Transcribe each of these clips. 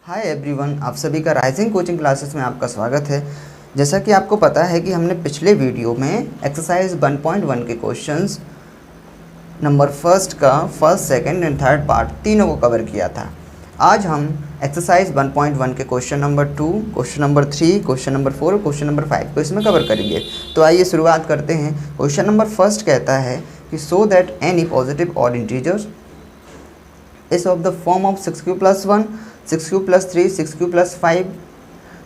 Hi everyone, आप सभी का राइजिंग कोचिंग क्लासेस में आपका स्वागत है। जैसा कि आपको पता है कि हमने पिछले वीडियो में एक्सरसाइज 1.1 के क्वेश्चंस नंबर फर्स्ट का first, second and third part तीनों को कवर किया था। आज हम एक्सरसाइज 1.1 के question number 2, question number 3, question number 4 और क्वेश्चन नंबर 5 को इसमें कवर करेंगे। तो आइए शुरुआत करते हैं। क्वेश्चन नंबर फर्स्ट कहता है कि so that any positive odd integers is of the form of 6q + 1, 6q + 3, 6q + 5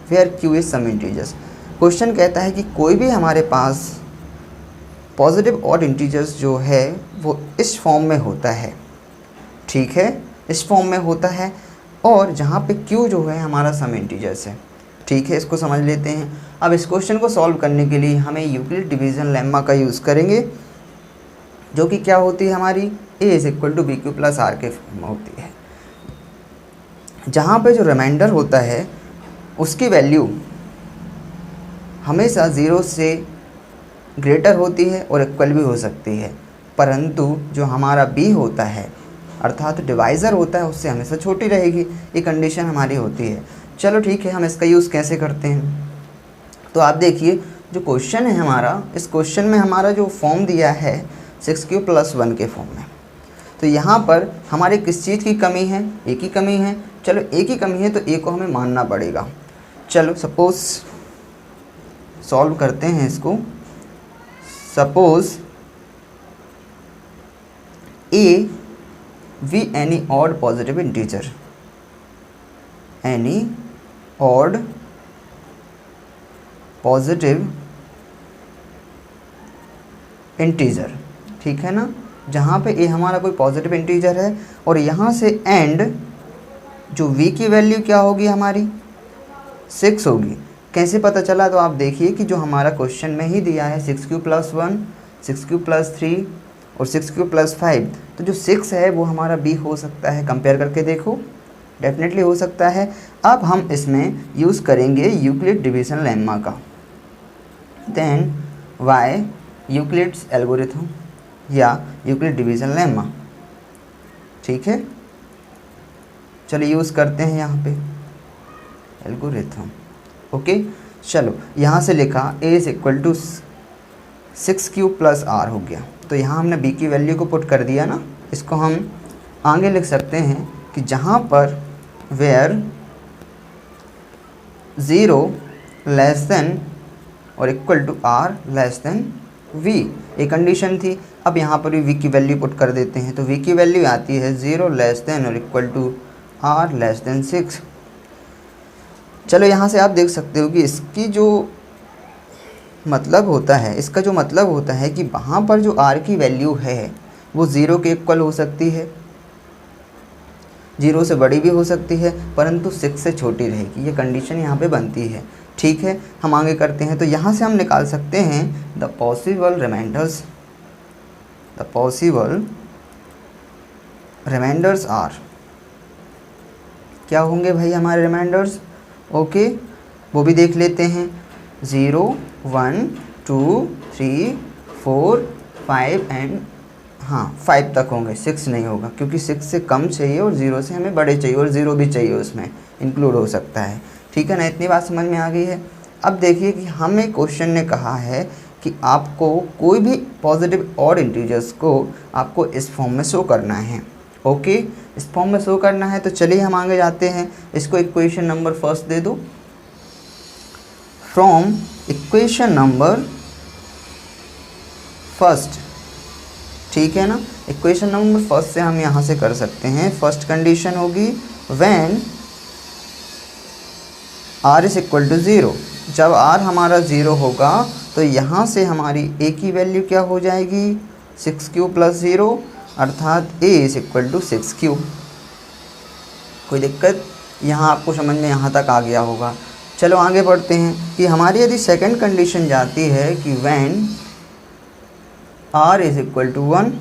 where q is some integers. Question कहता है कि कोई भी हमारे पास पॉजिटिव ऑड इंटीजर्स जो है वो इस फॉर्म में होता है, ठीक है, इस फॉर्म में होता है, और जहाँ पे q जो है हमारा सम इंटीजर्स है, ठीक है। इसको समझ लेते हैं। अब इस क्वेश्चन को सॉल्व करने के लिए हमें यूक्लिड डिवीज़न लेम्मा का यूज़ करेंगे, जो कि क्या होती है हमारी a = bq + r के फॉर्म में होती है। जहाँ पे जो रिमाइंडर होता है उसकी वैल्यू हमेशा 0 से ग्रेटर होती है और इक्वल भी हो सकती है, परंतु जो हमारा b होता है अर्थात डिवाइज़र होता है उससे हमेशा छोटी रहेगी। ये कंडीशन हमारी होती है। चलो ठीक है, हम इसका यूज़ कैसे करते हैं। तो आप देखिए, जो क्वेश्चन है हमारा, इस क्वेश्चन में हमारा जो फॉर्म दिया है 6q + 1 के फॉर्म में, तो यहाँ पर हमारे किस चीज़ की कमी है? ए की कमी है। चलो ए की कमी है तो ए को हमें मानना पड़ेगा। चलो सपोज़ सॉल्व करते हैं इसको। Suppose a we any odd positive integer, any odd positive integer, ठीक है ना। जहाँ पे ए हमारा कोई पॉजिटिव इंटीजर है और यहाँ से एंड जो v की वैल्यू क्या होगी हमारी 6 होगी। कैसे पता चला? तो आप देखिए कि जो हमारा क्वेश्चन में ही दिया है 6q + 1, 6q + 3 और 6q + 5, तो जो 6 है वो हमारा b हो सकता है। कंपेयर करके देखो, डेफिनेटली हो सकता है। अब हम इसमें यूज़ करेंगे यूक्लिड डिवीज़न लेम्मा का। देन y यूक्लिड्स एल्गोरिथम या यूक्लिड डिवीज़न लेम्मा, ठीक है। चलिए यूज़ करते हैं यहाँ पे एल्गोरिथम। ओके, चलो यहाँ से लिखा a = 6q + r हो गया। तो यहाँ हमने b की वैल्यू को पुट कर दिया ना। इसको हम आगे लिख सकते हैं कि जहाँ पर वेयर 0 < और r v, एक कंडीशन थी। अब यहाँ पर भी v की वैल्यू पुट कर देते हैं, तो v की वैल्यू आती है 0 < और r < 6। चलो यहाँ से आप देख सकते हो कि इसकी जो मतलब होता है, इसका जो मतलब होता है कि वहाँ पर जो r की वैल्यू है वो 0 के इक्वल हो सकती है, 0 से बड़ी भी हो सकती है, परंतु 6 से छोटी रहेगी। ये कंडीशन यहाँ पे बनती है, ठीक है। हम आगे करते हैं। तो यहाँ से हम निकाल सकते हैं द पॉसिबल रिमाइंडर्स आर। क्या होंगे भाई हमारे रिमाइंडर्स? ओके, वो भी देख लेते हैं। 0, 1, 2, 3, 4, 5 एंड 5 तक होंगे, 6 नहीं होगा, क्योंकि 6 से कम चाहिए और 0 से हमें बड़े चाहिए, और 0 भी चाहिए, उसमें इंक्लूड हो सकता है, ठीक है ना। इतनी बात समझ में आ गई है। अब देखिए कि हमें क्वेश्चन ने कहा है कि आपको कोई भी पॉजिटिव ऑड इंटीजर्स को आपको इस फॉर्म में शो करना है। ओके, इस फॉर्म में शो करना है। तो चलिए हम आगे जाते हैं। इसको इक्वेशन नंबर फर्स्ट दे दो। फ्रॉम इक्वेशन नंबर फर्स्ट, ठीक है ना। इक्वेशन नंबर फर्स्ट से हम यहाँ से कर सकते हैं। फर्स्ट कंडीशन होगी व्हेन r = 0। जब r हमारा 0 होगा तो यहाँ से हमारी a की वैल्यू क्या हो जाएगी 6q + 0, अर्थात a = 6q। कोई दिक्कत? यहाँ आपको समझ में यहाँ तक आ गया होगा। चलो आगे बढ़ते हैं कि हमारी यदि सेकंड कंडीशन जाती है कि व्हेन r = 1,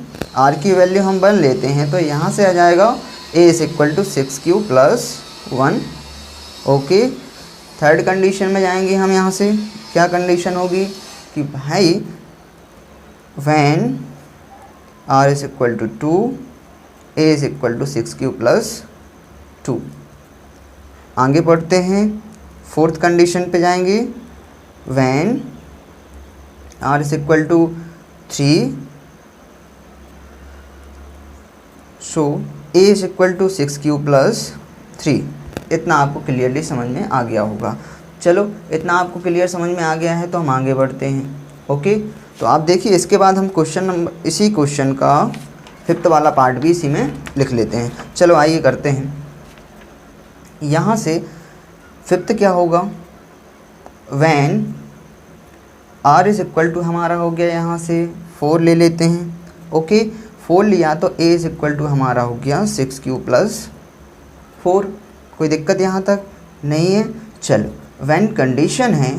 r की वैल्यू हम 1 लेते हैं, तो यहाँ से आ जाएगा a = 6q + 1। Okay, third condition में जाएंगे हम। यहाँ से क्या कंडीशन होगी कि भाई व्हेन r = 2, a = 6q + 2। आगे बढ़ते हैं, फोर्थ कंडीशन पे जाएंगे। When r is equal to 3 so a is equal to 6q plus 3। इतना आपको क्लियरली समझ में आ गया होगा। चलो इतना आपको क्लियर समझ में आ गया है तो हम आगे बढ़ते हैं। ओके, तो आप देखिए इसके बाद हम इसी क्वेश्चन का 5th वाला पार्ट भी इसी में लिख लेते हैं। चलो आइए करते हैं। यहाँ से 5th क्या होगा, when r is equal to हमारा हो गया यहाँ से 4 ले लेते हैं। ओके, 4 लिया तो a इज इक्वल टू हमारा हो गया 6q प्लस 4। कोई दिक्कत यहाँ तक नहीं है। चलो व्हेन कंडीशन है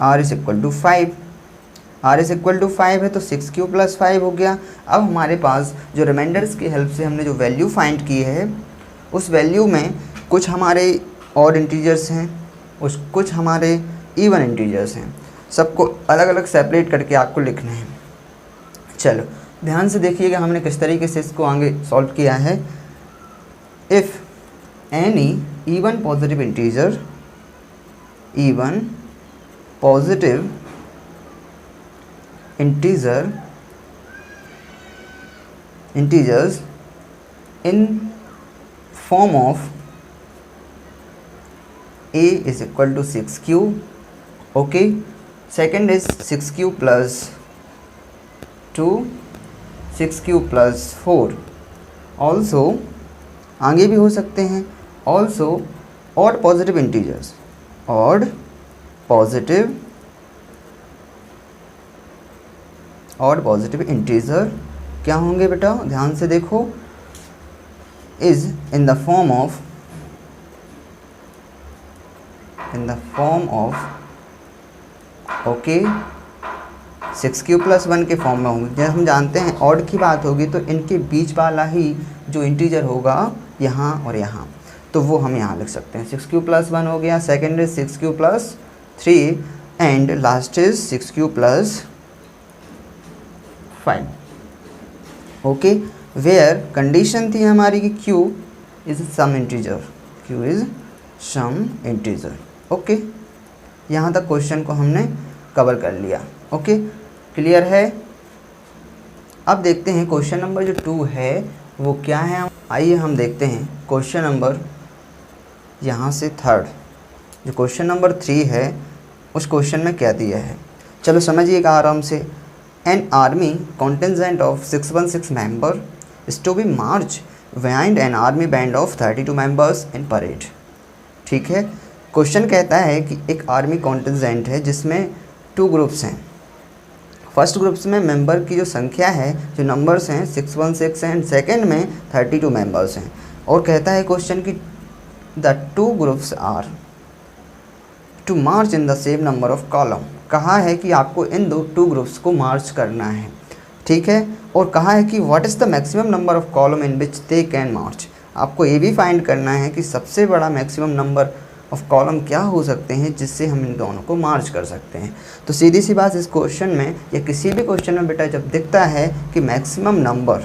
r is equal to 5, r is equal to 5 है तो 6q प्लस 5 हो गया। अब हमारे पास जो रिमाइंडर्स की हेल्प से हमने जो वैल्यू फाइंड की है, उस वैल्यू में कुछ हमारे ऑड इंटीजर्स हैं, कुछ हमारे इवन इंटीजर्स हैं। सबको अलग अलग सेपरेट करके आपको लिखना है। चलो ध्यान से देखिएगा हमने किस तरीके से इसको आगे सॉल्व किया है। If any even positive integer, even positive integers in form of a is equal to 6q, okay, second is 6q plus 2, 6q plus 4, also आगे भी हो सकते हैं, also odd positive integers, odd positive integer क्या होंगे बेटा, ध्यान से देखो, is in the form of okay 6q plus 1 के फॉर्म में होंगे। जब हम जानते हैं ऑड की बात होगी तो इनके बीच वाला ही जो इंटीजर होगा यहाँ और यहाँ, तो वो हम यहाँ लिख सकते हैं। 6q प्लस 1 हो गया, second is 6q plus 3 and last is 6q plus 5। Okay, where condition थी हमारी कि q is some integer, okay, यहाँ तक क्वेश्चन को हमने कवर कर लिया। ओके, क्लियर है। अब देखते हैं क्वेश्चन नंबर जो 2 है वो क्या है। आइए हम देखते हैं क्वेश्चन नंबर यहाँ से 3rd, जो क्वेश्चन नंबर 3 है उस क्वेश्चन में क्या दिया है। चलो समझिएगा आराम से। An army contingent of 616 members is to be marched behind an army band of 32 members in parade। ठीक है, क्वेश्चन कहता है कि एक आर्मी कॉन्टिजेंट है जिसमें 2 ग्रुप्स हैं। फर्स्ट ग्रुप्स में मेंबर की जो संख्या है, जो नंबर्स हैं 616 एंड सेकेंड में 32 मेंबर्स हैं। और कहता है क्वेश्चन कि the 2 groups are to march in the same number of column. कहा है कि आपको इन 2 ग्रुप्स को मार्च करना है, ठीक है। और कहा है कि what is the maximum number of column in which they can march. आपको ये भी फाइंड करना है कि सबसे बड़ा मैक्सिमम नंबर ऑफ कॉलम क्या हो सकते हैं जिससे हम इन दोनों को मार्च कर सकते हैं। तो सीधी सी बात, इस क्वेश्चन में या किसी भी क्वेश्चन में बेटा जब दिखता है कि मैक्सिमम नंबर,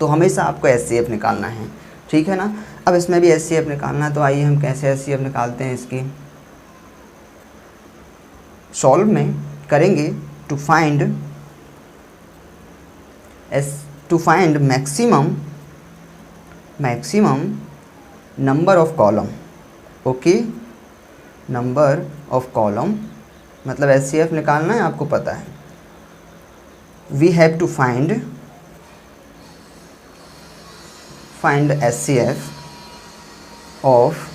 तो हमेशा आपको SCF निकालना है, ठीक है ना। अब इसमें भी SCF निकालना है, तो आइए हम कैसे SCF निकालते हैं इसकी। सॉल्व में करेंगे to find maximum number of column. Okay, number of column मतलब SCF निकालना है, आपको पता है। We have to find SCF of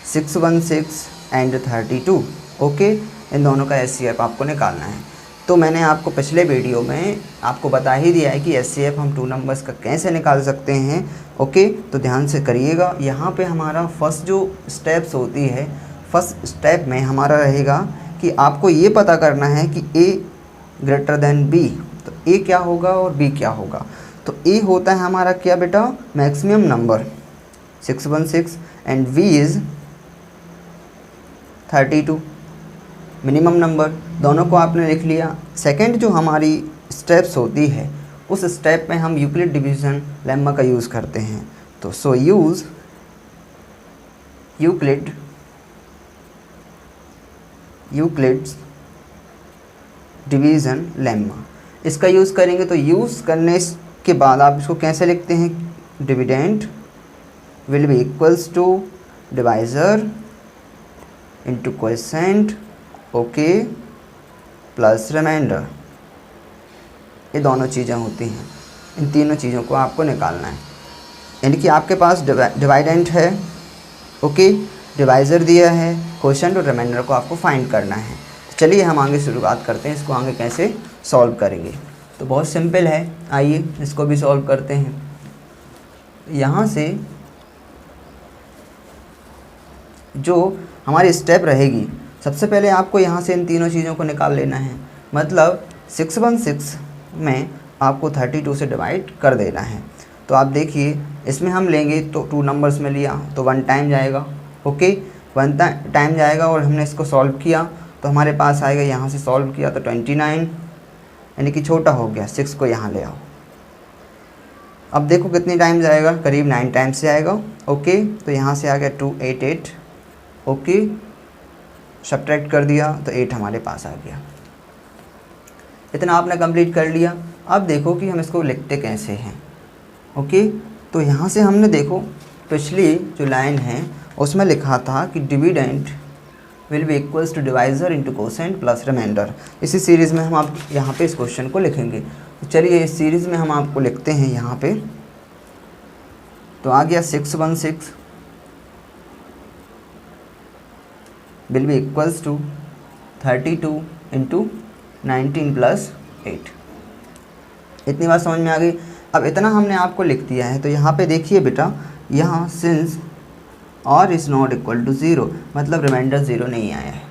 616 and 32। Okay, इन दोनों का SCF आपको निकालना है। तो मैंने आपको पिछले वीडियो में आपको बता ही दिया है कि SCF हम 2 नंबर्स का कैसे निकाल सकते हैं। ओके, तो ध्यान से करिएगा। यहाँ पे हमारा फर्स्ट जो स्टेप्स होती है, फर्स्ट स्टेप में हमारा रहेगा कि आपको ये पता करना है कि A ग्रेटर देन B, तो A क्या होगा और B क्या होगा। तो A होता है हमारा क्या बेटा, maximum number 616 and V is 32 minimum number. दोनों को आपने लिख लिया। सेकंड जो हमारी स्टेप्स होती है, उस स्टेप में हम यूक्लिड डिवीज़न लेम्मा का यूज़ करते हैं। तो so use Euclid's division lemma. इसका यूज़ करेंगे तो यूज़ करने के बाद आप इसको कैसे लिखते हैं, dividend will be equals to divisor into quotient okay plus remainder. ये दोनों चीज़ें होती हैं, इन तीनों चीज़ों को आपको निकालना है। यानी कि आपके पास डिवाइडेंट है, ओके, डिवाइज़र दिया है, क्वोशिएंट और रिमाइंडर को आपको फाइंड करना है। तो चलिए हम आगे शुरुआत करते हैं, इसको आगे कैसे सॉल्व करेंगे। तो बहुत सिंपल है, आइए इसको भी सॉल्व करते हैं। यहाँ से जो हमारी स्टेप रहेगी, सबसे पहले आपको यहाँ से इन तीनों चीज़ों को निकाल लेना है। मतलब 616 में आपको 32 से डिवाइड कर देना है। तो आप देखिए इसमें हम लेंगे तो 2 नंबर्स में लिया तो 1 टाइम जाएगा, ओके, 1 टाइम जाएगा और हमने इसको सॉल्व किया तो हमारे पास आएगा, यहाँ से सॉल्व किया तो 29, यानी कि छोटा हो गया, 6 को यहाँ ले आओ। अब देखो कितनी टाइम जाएगा, करीब 9 टाइम से आएगा, ओके। तो यहाँ से आ गया 288, ओके, सब्ट्रैक्ट कर दिया तो 8 हमारे पास आ गया। इतना आपने कंप्लीट कर लिया। अब देखो कि हम इसको लिखते कैसे हैं, ओके। तो यहाँ से हमने देखो पिछली जो लाइन है उसमें लिखा था कि dividend will be equals to divisor into quotient plus remainder. इसी सीरीज़ में हम आप यहाँ पे इस क्वेश्चन को लिखेंगे। तो चलिए इस सीरीज़ में हम आपको लिखते हैं यहाँ पे। तो आ गया 616 will be equals to 32 into 19 plus 8। इतनी बात समझ में आ गई। अब इतना हमने आपको लिख दिया है। तो यहाँ पे देखिए बेटा, यहाँ सिंस और इज़ नॉट इक्वल टू 0, मतलब रिमाइंडर 0 नहीं आया है।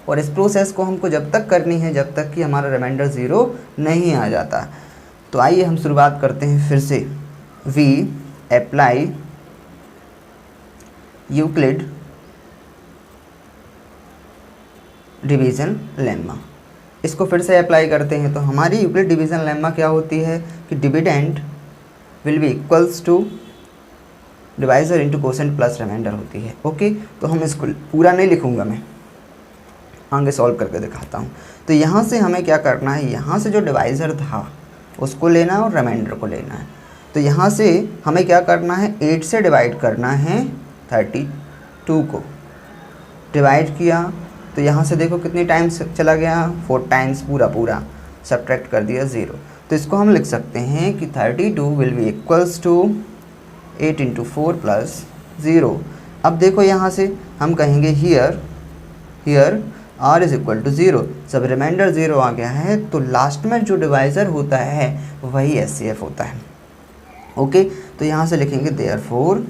और इस प्रोसेस को हमको जब तक करनी है जब तक कि हमारा रिमाइंडर 0 नहीं आ जाता। तो आइए हम शुरुआत करते हैं फिर से। We apply Euclid division lemma. इसको फिर से अप्लाई करते हैं। तो हमारी यूक्लिड डिवीज़न लेम्मा क्या होती है कि dividend will be equals to divisor into quotient plus remainder होती है, ओके। तो हम इसको पूरा नहीं लिखूंगा, मैं आगे सॉल्व करके दिखाता हूँ। तो यहाँ से हमें क्या करना है, यहाँ से जो डिवाइज़र था उसको लेना है और रिमाइंडर को लेना है। तो यहाँ से हमें क्या करना है, 8 से डिवाइड करना है 32 को। डिवाइड किया तो यहाँ से देखो कितनी टाइम्स चला गया, 4 टाइम्स पूरा सब्ट्रैक्ट कर दिया 0। तो इसको हम लिख सकते हैं कि 32 will be equals to 8 into 4 plus 0। अब देखो यहाँ से हम कहेंगे here r is equal to 0, जब रिमाइंडर 0 आ गया है तो लास्ट में जो डिवाइज़र होता है वही SCF होता है, ओके। तो यहाँ से लिखेंगे देयरफॉर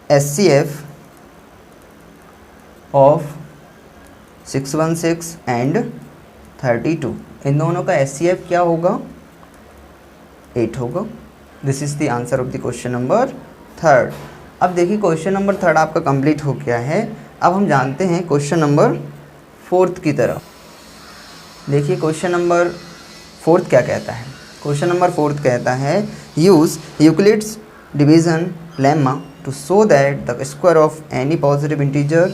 SCF ऑफ 616 एंड 32, इन दोनों का SCF क्या होगा, 8 होगा। This is the answer of the question number 3। अब देखिए क्वेश्चन नंबर 3 आपका कंप्लीट हो गया है। अब हम जानते हैं क्वेश्चन नंबर 4 की तरफ। देखिए क्वेश्चन नंबर 4 क्या कहता है। क्वेश्चन नंबर 4 कहता है use Euclid's division lemma to show that the square of any positive integer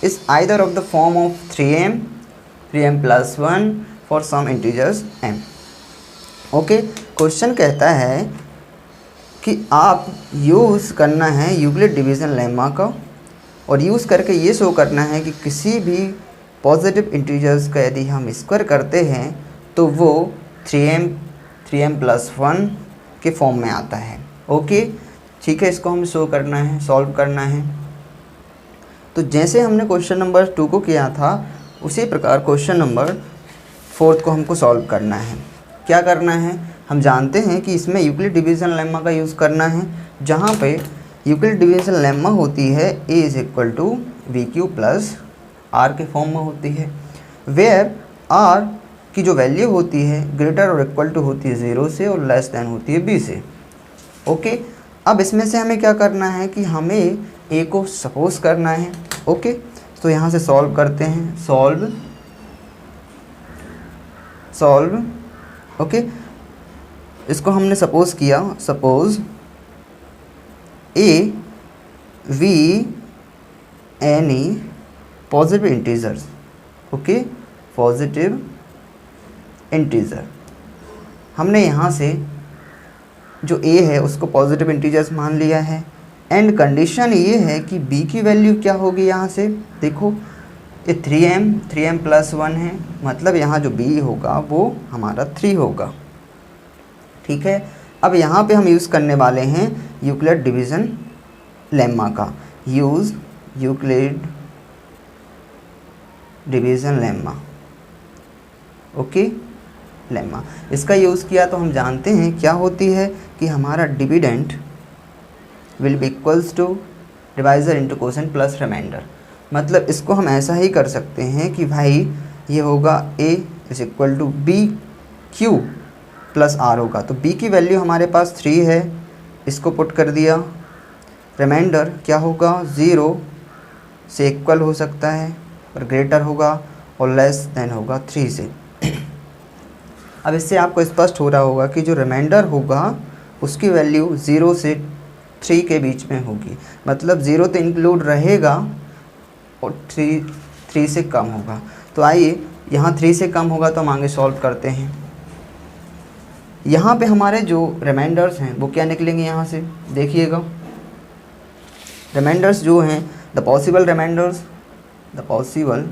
is either of the form of 3m plus 1 for some integers m, okay. Question कहता है कि आप use करना है यूक्लिड डिवीज़न लेम्मा का और use करके ये शो करना है कि किसी भी पॉजिटिव इंटीजर्स का यदि हम स्क्वायर करते हैं तो वो 3m प्लस 1 के फॉर्म में आता है, ओके। ठीक है, इसको हम शो करना है, सॉल्व करना है। तो जैसे हमने क्वेश्चन नंबर 2 को किया था उसी प्रकार क्वेश्चन नंबर 4 को हमको सॉल्व करना है। क्या करना है, हम जानते हैं कि इसमें यूक्लिड डिवीज़न लेम्मा का यूज़ करना है, जहाँ पे यूक्लिड डिवीज़न लेम्मा होती है a is equal to v q plus r के फॉर्म में होती है, वेयर आर की जो वैल्यू होती है ग्रेटर और इक्वल टू होती है 0 से और लेस देन होती है b से, ओके। अब इसमें से हमें क्या करना है कि हमें a को सपोज करना है, ओके। तो यहाँ से सॉल्व करते हैं, सॉल्व, ओके। इसको हमने सपोज किया, suppose A V any positive integers, okay, positive integer. हमने यहाँ से जो ए है उसको पॉजिटिव इंटीजर्स मान लिया है एंड कंडीशन ये है कि बी की वैल्यू क्या होगी। यहाँ से देखो ये 3m प्लस 1 है, मतलब यहाँ जो बी होगा वो हमारा 3 होगा, ठीक है। अब यहाँ पे हम यूज़ करने वाले हैं यूक्लिड डिवीज़न लेम्मा का, use Euclid division lemma, okay, lemma. इसका यूज़ किया तो हम जानते हैं क्या होती है कि हमारा dividend will be equals to divisor into quotient plus remainder. मतलब इसको हम ऐसा ही कर सकते हैं कि भाई ये होगा a is equal to b q plus r होगा। तो b की वैल्यू हमारे पास 3 है, इसको पुट कर दिया। रिमाइंडर क्या होगा, 0 से इक्वल हो सकता है और ग्रेटर होगा और लेस देन होगा 3 से। अब इससे आपको स्पष्ट हो रहा होगा कि जो रिमाइंडर होगा उसकी वैल्यू 0 से 3 के बीच में होगी, मतलब 0 तो इंक्लूड रहेगा और 3 से कम होगा। तो आइए यहाँ 3 से कम होगा तो हम आगे सॉल्व करते हैं। यहाँ पे हमारे जो रिमाइंडर्स हैं वो क्या निकलेंगे, यहाँ से देखिएगा। रिमाइंडर्स जो हैं the possible remainders, the possible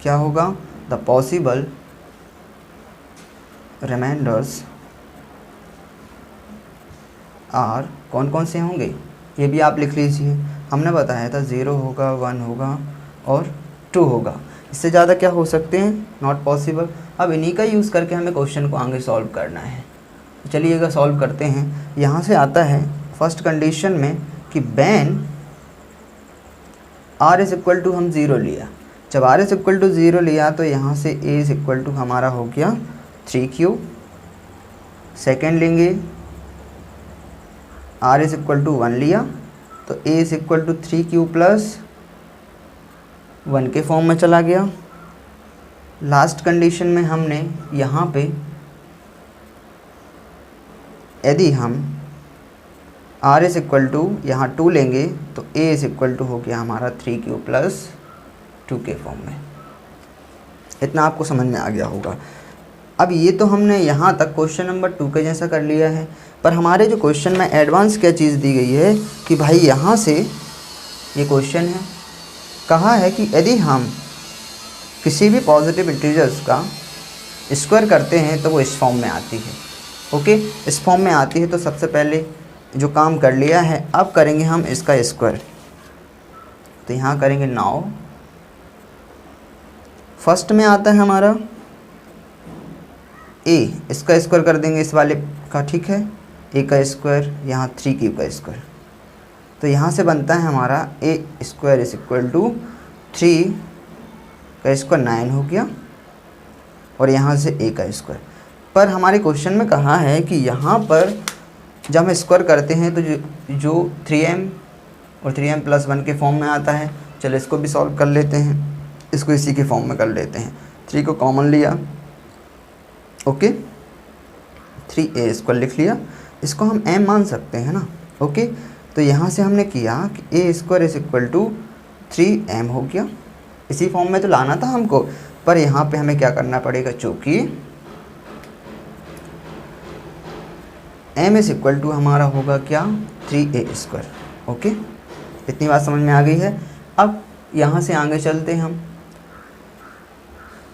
क्या होगा, द पॉसिबल रिमाइंडर्स आर कौन कौन से होंगे ये भी आप लिख लीजिए। हमने बताया था 0 होगा, 1 होगा और 2 होगा, इससे ज़्यादा क्या हो सकते हैं, नॉट पॉसिबल। अब इन्हीं का यूज़ करके हमें क्वेश्चन को आगे सॉल्व करना है। चलिएगा सॉल्व करते हैं। यहाँ से आता है फर्स्ट कंडीशन में कि when r is equal to हम 0 लिया। जब r इज़ इक्वल टू 0 लिया तो यहाँ से a इज़ इक्वल टू हमारा हो गया 3q। सेकेंड लेंगे r इज़ इक्वल टू 1 लिया तो a is equal to 3q plus 1 के फॉर्म में चला गया। लास्ट कंडीशन में हमने यहाँ पे यदि हम r इज़ इक्वल टू यहाँ 2 लेंगे तो a इज़ इक्वल टू हो गया हमारा 3q प्लस 2 के फॉर्म में। इतना आपको समझ में आ गया होगा। अब ये तो हमने यहाँ तक क्वेश्चन नंबर 2 के जैसा कर लिया है, पर हमारे जो क्वेश्चन में एडवांस क्या चीज़ दी गई है कि भाई यहाँ से ये क्वेश्चन है, कहा है कि यदि हम किसी भी पॉजिटिव इंटीजर्स का स्क्वायर करते हैं तो वो इस फॉर्म में आती है, ओके, इस फॉर्म में आती है। तो सबसे पहले जो काम कर लिया है अब करेंगे हम इसका स्क्वायर। तो यहाँ करेंगे 9, फर्स्ट में आता है हमारा a, इसका स्क्वायर कर देंगे इस वाले का, ठीक है, a का स्क्वायर, यहाँ 3q का स्क्वायर। तो यहाँ से बनता है हमारा a square is equal to 3 का स्क्वायर 9 हो गया और यहाँ से a का स्क्वायर। पर हमारे क्वेश्चन में कहा है कि यहाँ पर जब हम स्क्वायर करते हैं तो जो 3m और 3m प्लस 1 के फॉर्म में आता है। चलो इसको भी सॉल्व कर लेते हैं, इसको इसी के फॉर्म में कर लेते हैं। 3 को कॉमन लिया, ओके, 3a स्क्वायर लिख लिया, इसको हम m मान सकते हैं ना, ओके। तो यहाँ से हमने किया कि a square is equal to 3m हो गया। इसी फॉर्म में तो लाना था हमको, पर यहाँ पे हमें क्या करना पड़ेगा, चूँकि m इज इक्वल टू हमारा होगा क्या, 3a स्क्वायर, ओके। इतनी बात समझ में आ गई है। अब यहाँ से आगे चलते हैं हम।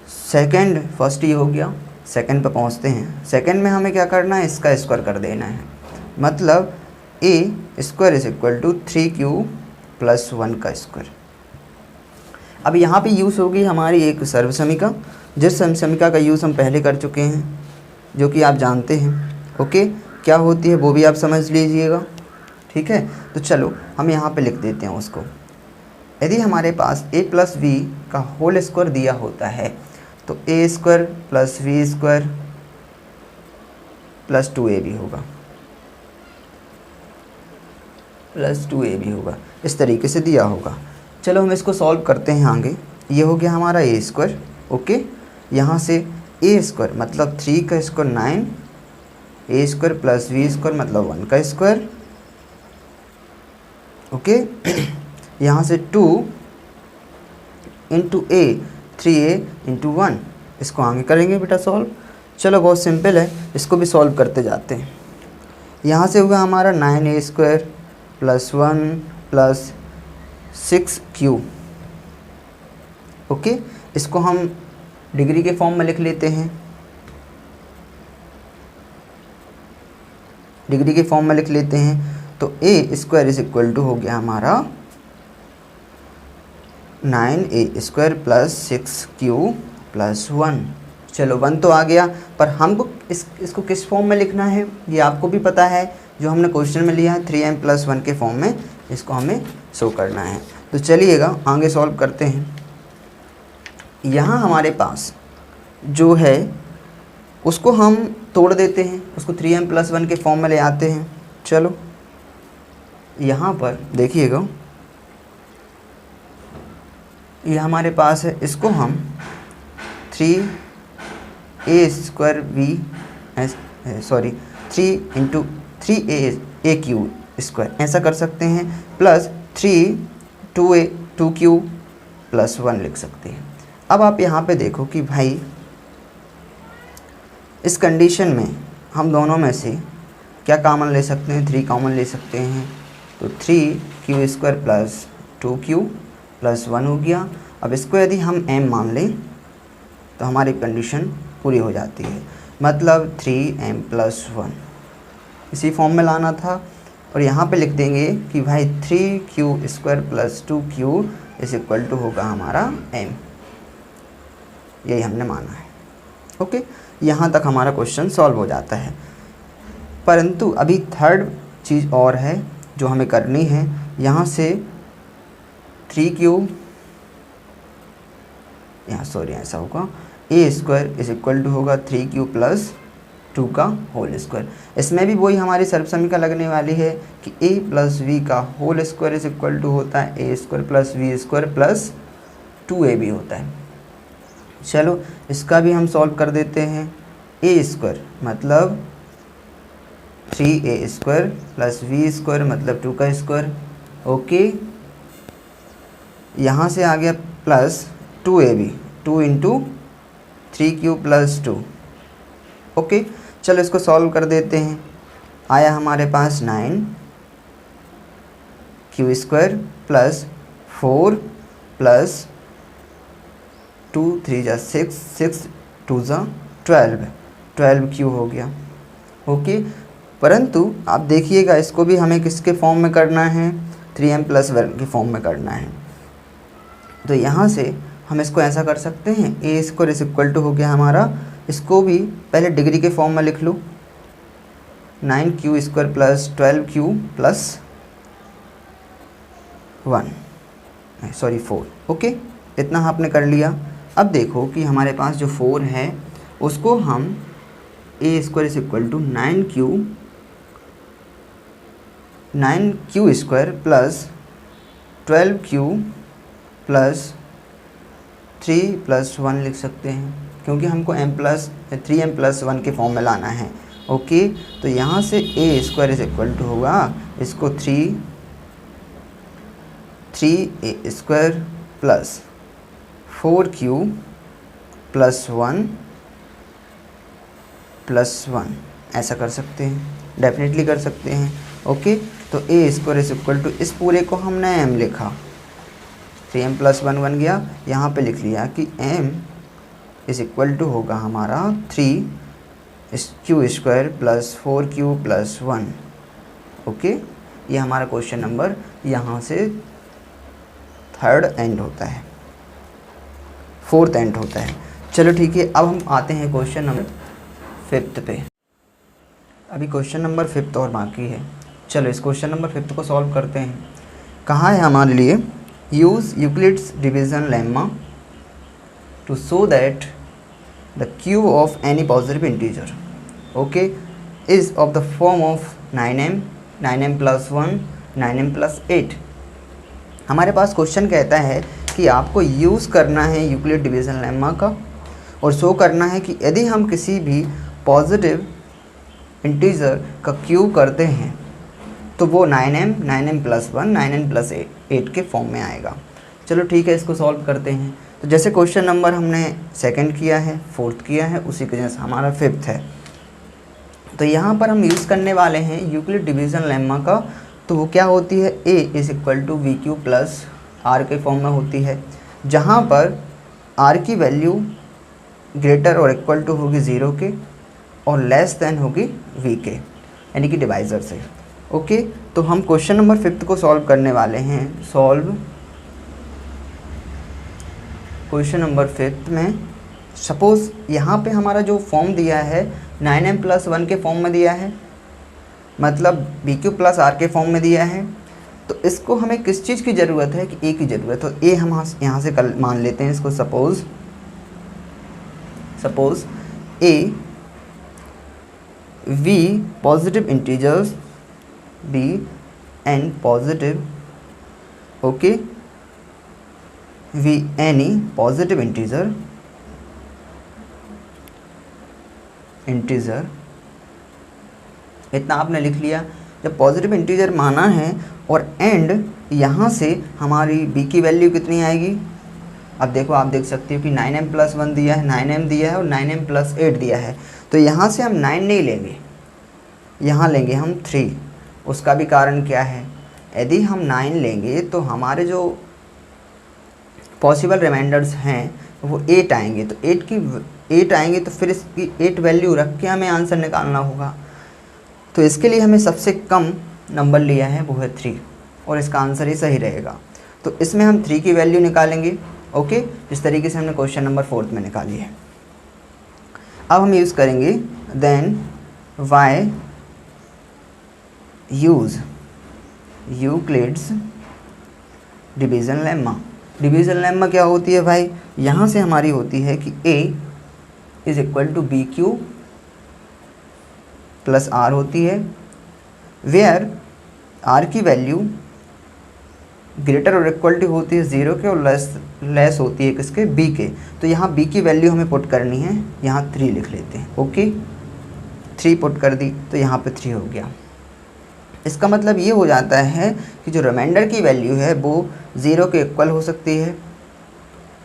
सेकंड, फर्स्ट ये हो गया, सेकंड पे पहुँचते हैं। सेकंड में हमें क्या करना है, इसका स्क्वायर कर देना है, मतलब a square is equal to 3q plus 1 का स्क्वायर। अब यहाँ पे यूज़ होगी हमारी एक सर्वसमीका, जिस सर्वसमीका का यूज़ हम पहले कर चुके हैं, जो कि आप जानते हैं, ओके। क्या होती है वो भी आप समझ लीजिएगा, ठीक है। तो चलो हम यहाँ पे लिख देते हैं उसको। यदि हमारे पास a प्लस वी का होल स्क्वायर दिया होता है तो a square plus v square plus 2a भी होगा, प्लस 2a भी होगा, इस तरीके से दिया होगा। चलो हम इसको सॉल्व करते हैं आगे। ये हो गया हमारा a स्क्वायर, ओके। यहाँ से a स्क्वायर मतलब 3 का square 9 a square plus v square मतलब 1 का स्क्वायर। ओके यहाँ से 2 इंटू ए 3a इंटू 1, इसको आगे करेंगे बेटा सॉल्व। चलो बहुत सिंपल है, इसको भी सॉल्व करते जाते हैं। यहाँ से हुआ हमारा 9a square plus 1 plus 6q। Okay, इसको हम डिग्री के फॉर्म में लिख लेते हैं। डिग्री के फॉर्म में लिख लेते हैं तो ए स्क्वायर इज इक्वल टू हो गया हमारा 9a square plus 6q plus 1। चलो 1 तो आ गया, पर हमको इसको किस फॉर्म में लिखना है ये आपको भी पता है, जो हमने क्वेश्चन में लिया है 3m प्लस 1 के फॉर्म में इसको हमें शो करना है। तो चलिएगा आगे सॉल्व करते हैं। यहाँ हमारे पास जो है उसको हम तोड़ देते हैं, उसको 3m प्लस 1 के फॉर्म में ले आते हैं। चलो यहाँ पर देखिएगा, ये हमारे पास है, इसको हम 3a square v sorry 3 into 3a square ऐसा कर सकते हैं, प्लस 2q प्लस 1 लिख सकते हैं। अब आप यहाँ पे देखो कि भाई इस कंडीशन में हम दोनों में से क्या कॉमन ले सकते हैं, 3 कॉमन ले सकते हैं। तो 3q square plus 2q plus 1 हो गया। अब इसको यदि हम m मान लें तो हमारी कंडीशन पूरी हो जाती है, मतलब 3m प्लस 1 इसी फॉर्म में लाना था। और यहाँ पे लिख देंगे कि भाई 3q square plus 2q is equal to होगा हमारा m, यही हमने माना है। ओके, यहाँ तक हमारा क्वेश्चन सॉल्व हो जाता है। परंतु अभी थर्ड चीज़ और है जो हमें करनी है। यहाँ से 3q यहाँ सॉरी ऐसा होगा a square is equal to होगा 3q प्लस 2 का होल स्क्वायर। इसमें भी वही हमारी सर्वसमीका लगने वाली है कि a प्लस वी का whole square is equal to होता है a square plus v square plus 2a भी होता है। चलो इसका भी हम सॉल्व कर देते हैं। a स्क्वायर मतलब 3a square plus v square मतलब 2 का स्क्वायर। ओके, यहाँ से आ गया plus 2ab 2 into 3q plus 2। Okay, चलो इसको सॉल्व कर देते हैं। आया हमारे पास 9q स्क्वायर प्लस 4 प्लस 2 3 जा 6 6 2 जा 12q हो गया। ओके, परंतु आप देखिएगा इसको भी हमें किसके फॉर्म में करना है, 3m प्लस 1 के फॉर्म में करना है। तो यहाँ से हम इसको ऐसा कर सकते हैं, a square is equal to हो गया हमारा, इसको भी पहले डिग्री के फॉर्म में लिख लो, 9q square plus 12q plus 1 sorry 4। Okay, इतना आपने कर लिया। अब देखो कि हमारे पास जो 4 है उसको हम a square is equal to 9q square plus 12q plus 3 plus 1 लिख सकते हैं, क्योंकि हमको 3m प्लस 1 के फॉर्म में लाना है। ओके, तो यहाँ से a square is equal to होगा, इसको 3a square plus 4q plus 1 plus 1 ऐसा कर सकते हैं, डेफिनेटली कर सकते हैं। ओके, तो a square is equal to इस पूरे को हमने m लिखा, 3m प्लस 1 बन गया। यहाँ पे लिख लिया कि m इज इक्वल टू होगा हमारा 3q square plus 4q plus 1। Okay, ये हमारा क्वेश्चन नंबर यहाँ से थर्ड एंड होता है, फोर्थ एंड होता है। चलो ठीक है, अब हम आते हैं क्वेश्चन नंबर 5 पे। अभी क्वेश्चन नंबर 5 और बाकी है। चलो इस क्वेश्चन नंबर 5 को सॉल्व करते हैं। कहाँ है हमारे लिए, use Euclid's division lemma to show that the cube of any positive integer okay is of the form of 9m plus 1 9m plus 8। हमारे पास क्वेश्चन कहता है कि आपको यूज़ करना है यूक्लिड डिवीजन लेम्मा का और शो करना है कि यदि हम किसी भी पॉजिटिव इंटीजर का क्यूब करते हैं तो वो 9m 9m plus 1 9n plus 8 के फॉर्म में आएगा। चलो ठीक है, इसको सॉल्व करते हैं। तो जैसे क्वेश्चन नंबर हमने सेकंड किया है, फोर्थ किया है, उसी के जैसे हमारा फिफ्थ है। तो यहाँ पर हम यूज़ करने वाले हैं यूक्लिड डिवीज़न लेम्मा का। तो वो क्या होती है, a is equal to v q plus r के फॉर्म में होती है, जहाँ पर r की वैल्यू ग्रेटर और इक्वल टू होगी 0 के और लेस देन होगी v के, यानी कि डिवाइज़र से। ओके, तो हम क्वेश्चन नंबर फिफ्थ को सॉल्व करने वाले हैं। सॉल्व क्वेश्चन नंबर फिफ्थ में सपोज़ यहाँ पे हमारा जो फॉर्म दिया है 9m प्लस 1 के फॉर्म में दिया है, मतलब बी क्यू प्लस आर के फॉर्म में दिया है। तो इसको हमें किस चीज़ की ज़रूरत है कि ए की ज़रूरत है। तो ए हम यहाँ से कल मान लेते हैं इसको, suppose a be positive integers be an positive, okay, be any positive integer इतना आपने लिख लिया। जब पॉजिटिव इंटीजर माना है और एंड यहाँ से हमारी b की वैल्यू कितनी आएगी। अब देखो, आप देख सकते हो कि 9m प्लस 1 दिया है, 9m दिया है और 9m प्लस 8 दिया है। तो यहाँ से हम 9 नहीं लेंगे, यहाँ लेंगे हम 3। उसका भी कारण क्या है, यदि हम 9 लेंगे तो हमारे जो पॉसिबल रिमाइंडर्स हैं वो 8 आएंगे। तो 8 आएंगे तो फिर इसकी 8 वैल्यू रख के हमें आंसर निकालना होगा। तो इसके लिए हमें सबसे कम नंबर लिया है वो है 3 और इसका आंसर ही सही रहेगा। तो इसमें हम 3 की वैल्यू निकालेंगे, ओके, जिस तरीके से हमने क्वेश्चन नंबर 4 में निकाली है। अब हम यूज़ करेंगे then we use Euclid's division lemma. Division lemma क्या होती है भाई, यहाँ से हमारी होती है कि a is equal to b q plus r होती है, वेयर आर की वैल्यू ग्रेटर और इक्वल टू होती है 0 के और लेस होती है किसके, b के। तो यहाँ b की वैल्यू हमें पुट करनी है, यहाँ 3 लिख लेते हैं, ओके, 3 पुट कर दी तो यहाँ पे 3 हो गया। इसका मतलब ये हो जाता है कि जो रिमाइंडर की वैल्यू है वो 0 के इक्वल हो सकती है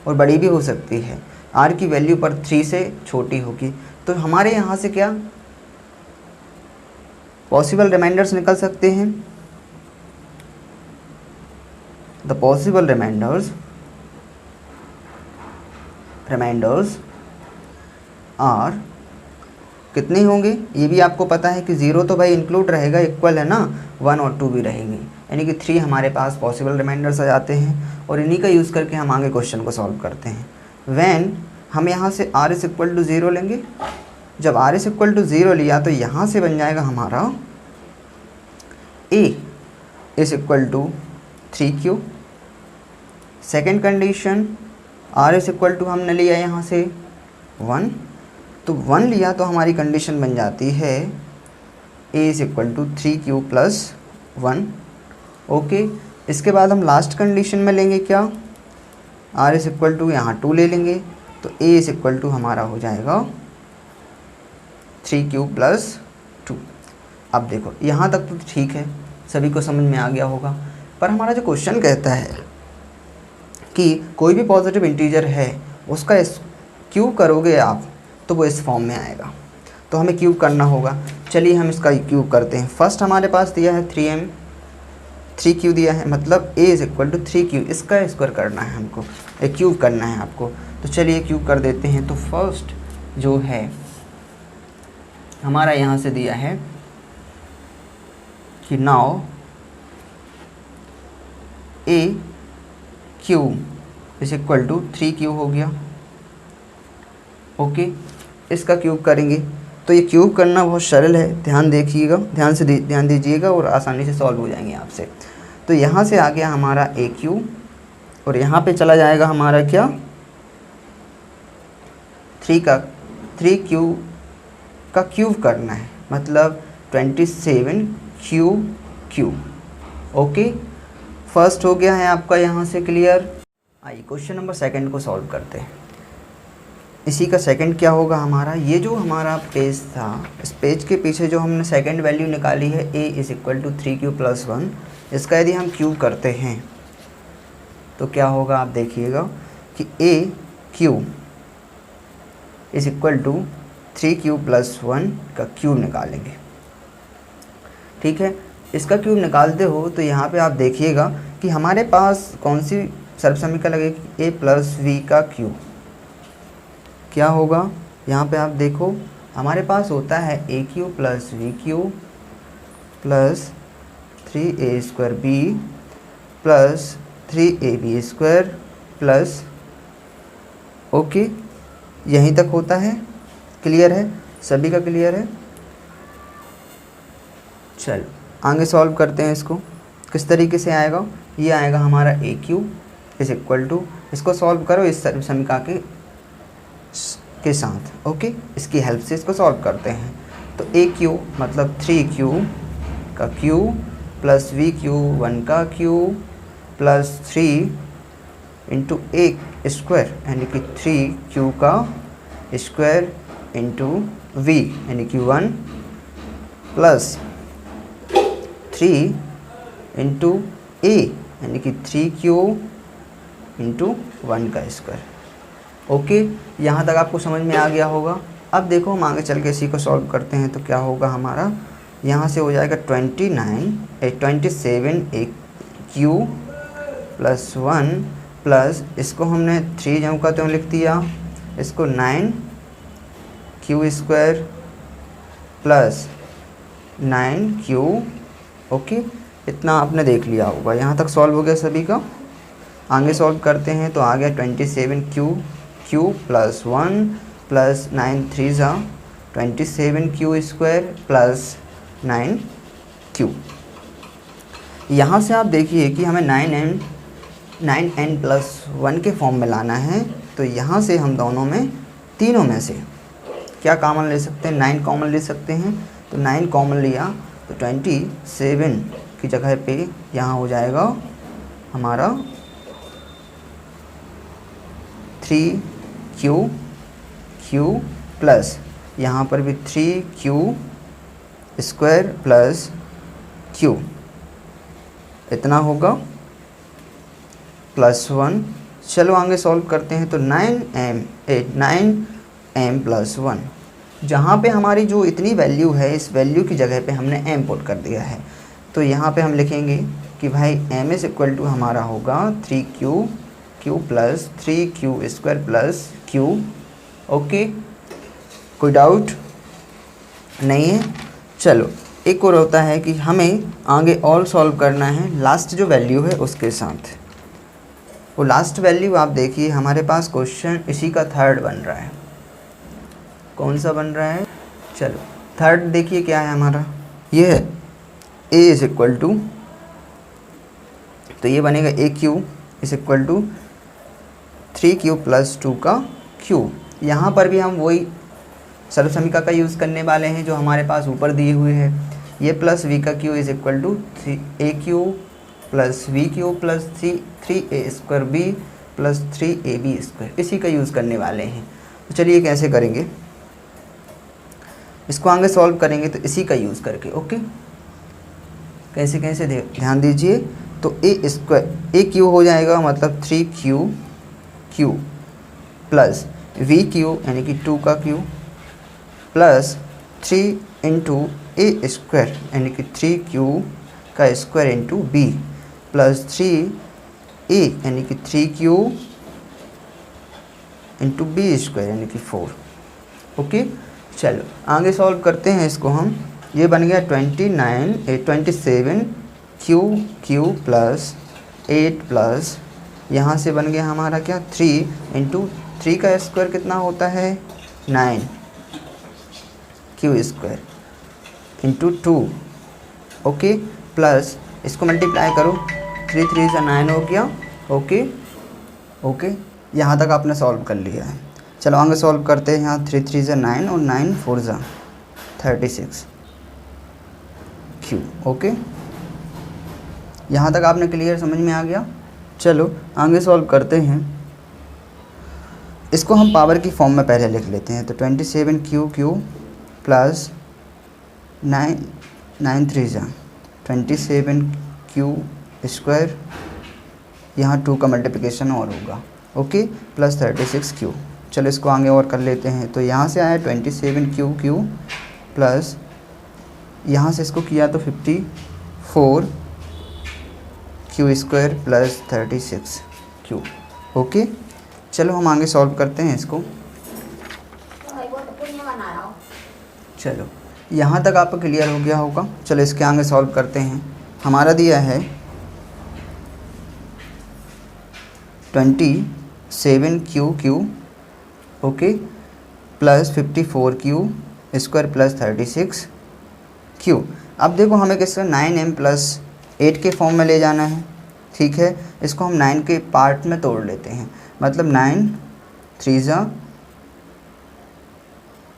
और बड़ी भी हो सकती है, r की वैल्यू पर 3 से छोटी होगी। तो हमारे यहाँ से क्या पॉसिबल रिमाइंडर्स निकल सकते हैं, द पॉसिबल रिमाइंडर्स आर कितने होंगे, ये भी आपको पता है कि 0 तो भाई इंक्लूड रहेगा, इक्वल है ना, 1 और 2 भी रहेंगी, यानी कि 3 हमारे पास पॉसिबल रिमाइंडर्स आ जाते हैं और इन्हीं का यूज़ करके हम आगे क्वेश्चन को सॉल्व करते हैं। व्हेन हम यहाँ से r इज़ इक्वल टू 0 लेंगे, जब r इज़ इक्वल टू 0 लिया तो यहाँ से बन जाएगा हमारा a is equal to 3q। Second condition r is equal to हमने लिया यहाँ से 1, तो 1 लिया तो हमारी कंडीशन बन जाती है a is equal to 3q plus 1, okay. इसके बाद हम लास्ट कंडीशन में लेंगे क्या, r इज़ इक्वल टू यहाँ 2 ले लेंगे, तो a इज़ इक्वल टू हमारा हो जाएगा 3q प्लस 2। अब देखो यहाँ तक तो ठीक है, सभी को समझ में आ गया होगा। पर हमारा जो क्वेश्चन कहता है कि कोई भी पॉजिटिव इंटीजर है उसका क्यूब करोगे आप तो वो इस फॉर्म में आएगा, तो हमें क्यूब करना होगा। चलिए हम इसका क्यूब करते हैं। फर्स्ट हमारे पास दिया है 3q दिया है, मतलब a is equal to 3q, इसका स्क्वायर करना है हमको, एक क्यूब करना है आपको। तो चलिए क्यूब कर देते हैं। तो फर्स्ट जो है हमारा यहाँ से दिया है कि now a cube is equal to 3q हो गया, ओके। इसका क्यूब करेंगे तो ये क्यूब करना बहुत सरल है, ध्यान देखिएगा, ध्यान दीजिएगा और आसानी से सॉल्व हो जाएंगे आपसे। तो यहाँ से आ गया हमारा a क्यूब और यहाँ पे चला जाएगा हमारा क्या 3q का क्यूब करना है, मतलब 27q, ओके। फर्स्ट हो गया है आपका यहाँ से क्लियर। आइए क्वेश्चन नंबर सेकंड को सॉल्व करते हैं। इसी का सेकंड क्या होगा हमारा, ये जो हमारा पेज था, इस पेज के पीछे जो हमने सेकंड वैल्यू निकाली है a is equal to 3q+1, इसका यदि हम क्यूब करते हैं तो क्या होगा, आप देखिएगा कि a³ is equal to 3q+1 का क्यूब निकालेंगे। ठीक है, इसका क्यूब निकालते हो तो यहाँ पे आप देखिएगा कि हमारे पास कौन सी सर्वसमीकरण लगेगी, a+v का क्यूब। क्या होगा, यहाँ पे आप देखो हमारे पास होता है a³ + v³ + 3a² b + 3ab² plus, okay, यहीं तक होता है। क्लियर है, सभी का क्लियर है। चलो आगे सॉल्व करते हैं इसको। किस तरीके से आएगा, ये आएगा हमारा a³ इज़ इक्वल टू, इसको सॉल्व करो इस समीकरण के साथ, ओके, इसकी हेल्प से इसको सॉल्व करते हैं। तो a³ मतलब 3q का क्यूब प्लस v³ 1 का क्यूब प्लस 3 इंटू a² यानी कि 3q का स्क्वायर इंटू v यानी कि 1 प्लस 3 इंटू a यानी कि 3q इंटू 1 का स्क्वायर। ओके, यहाँ तक आपको समझ में आ गया होगा। अब देखो हम आगे चल के इसी को सॉल्व करते हैं तो क्या होगा हमारा, यहाँ से हो जाएगा 27 a³ प्लस 1 प्लस, इसको हमने 3 ज्यों का त्यों लिख दिया, इसको 9q² प्लस 9q, ओके, इतना आपने देख लिया होगा। यहाँ तक सॉल्व हो गया सभी का। आगे सॉल्व करते हैं तो आ गया 27q³ plus 1 plus 9 3 27q² plus 9q। यहाँ से आप देखिए कि हमें 9n+1 के फॉर्म में लाना है, तो यहाँ से हम दोनों में, तीनों में से क्या कॉमन ले सकते हैं, 9 कॉमन ले सकते हैं। तो 9 कॉमन लिया तो 27 की जगह पे यहाँ हो जाएगा हमारा 3q प्लस, यहाँ पर भी 3q² प्लस q, इतना होगा प्लस 1। चलो आगे सॉल्व करते हैं तो 9m+1, जहाँ पे हमारी जो इतनी वैल्यू है, इस वैल्यू की जगह पे हमने m पुट कर दिया है। तो यहाँ पे हम लिखेंगे कि भाई m इज़ इक्वल टू हमारा होगा 3q plus 3q² plus q। Okay, कोई डाउट नहीं है। चलो एक और होता है कि हमें आगे और सॉल्व करना है लास्ट जो वैल्यू है उसके साथ। वो लास्ट वैल्यू आप देखिए, हमारे पास क्वेश्चन इसी का थर्ड बन रहा है। कौन सा बन रहा है, चलो थर्ड देखिए क्या है हमारा, ये है a इज़ इक्वल टू, तो ये बनेगा a³ is equal to 3q plus 2 का क्यूब। यहाँ पर भी हम वही सर्वसमीकरण का यूज़ करने वाले हैं जो हमारे पास ऊपर दिए हुए हैं। ये प्लस v का cube is equal to a³ plus v³ plus 3a² b plus 3ab², इसी का यूज़ करने वाले हैं। तो चलिए कैसे करेंगे, इसको आगे सॉल्व करेंगे तो इसी का यूज़ करके। ओके, कैसे कैसे ध्यान दीजिए। तो a² हो जाएगा मतलब 3q प्लस v³ यानी कि 2 का क्यू प्लस 3 इंटू a² यानी कि 3q का square into b plus 3a यानी कि 3q इंटू b² यानी कि 4। ओके, चलो आगे सॉल्व करते हैं इसको हम। ये बन गया 27q प्लस 8 प्लस, यहाँ से बन गया हमारा क्या 3 इंटू 3 का स्क्वायर कितना होता है 9q² इंटू 2। ओके, प्लस इसको मल्टीप्लाई करो, 3 3 से 9 हो गया। ओके, यहाँ तक आपने सॉल्व कर लिया है। चलो आगे सॉल्व करते हैं। यहाँ 3 3 से 9 और 9 4 से 36 q। ओके, यहाँ तक आपने क्लियर समझ में आ गया। चलो आगे सॉल्व करते हैं। इसको हम पावर की फॉर्म में पहले लिख लेते हैं। तो 27 प्लस 9 3 जा 27 स्क्वायर, यहाँ 2 का मल्टीप्लिकेशन और होगा, ओके, प्लस 36 चलो इसको आगे और कर लेते हैं। तो यहाँ से आया 27 प्लस यहाँ से इसको किया तो 54 स्क्वायर प्लस 36 ओके। चलो हम आगे सॉल्व करते हैं इसको। चलो यहाँ तक आपको क्लियर हो गया होगा। चलो इसके आगे सॉल्व करते हैं। हमारा दिया है 27 ओके प्लस 54 स्क्वायर प्लस 36 अब देखो हमें किसका 9m प्लस 8 के फॉर्म में ले जाना है, ठीक है। इसको हम 9 के पार्ट में तोड़ लेते हैं, मतलब 9 3 जा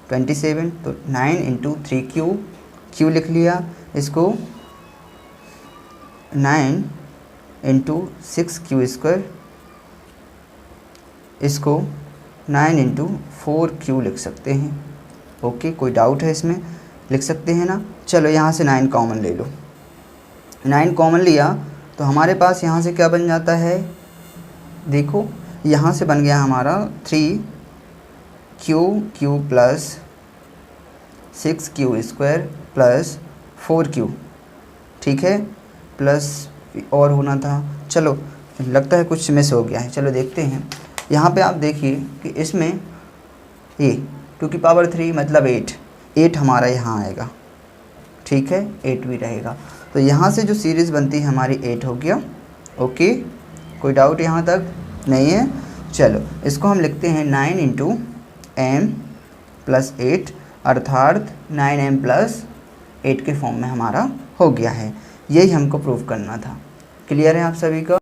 27, तो 9 इंटू 3 लिख लिया। इसको 9 इंटू 6 स्क्वायर, इसको 9 इंटू 4 लिख सकते हैं, ओके। कोई डाउट है इसमें? लिख सकते हैं ना। चलो यहाँ से 9 कॉमन ले लो। 9 कॉमन लिया तो हमारे पास यहाँ से क्या बन जाता है, देखो यहाँ से बन गया हमारा 3 प्लस 6 स्क्वायर प्लस 4 ठीक है, प्लस और होना था। चलो लगता है कुछ मिस हो गया है, चलो देखते हैं। यहाँ पे आप देखिए कि इसमें ये 2 की पावर 3 मतलब 8 हमारा यहाँ आएगा, ठीक है, 8 भी रहेगा। तो यहाँ से जो सीरीज़ बनती है हमारी 8 हो गया, ओके। कोई डाउट यहाँ तक नहीं है? चलो इसको हम लिखते हैं 9 इंटू m प्लस 8 अर्थात 9m प्लस 8 के फॉर्म में हमारा हो गया है। यही हमको प्रूव करना था। क्लियर है आप सभी का?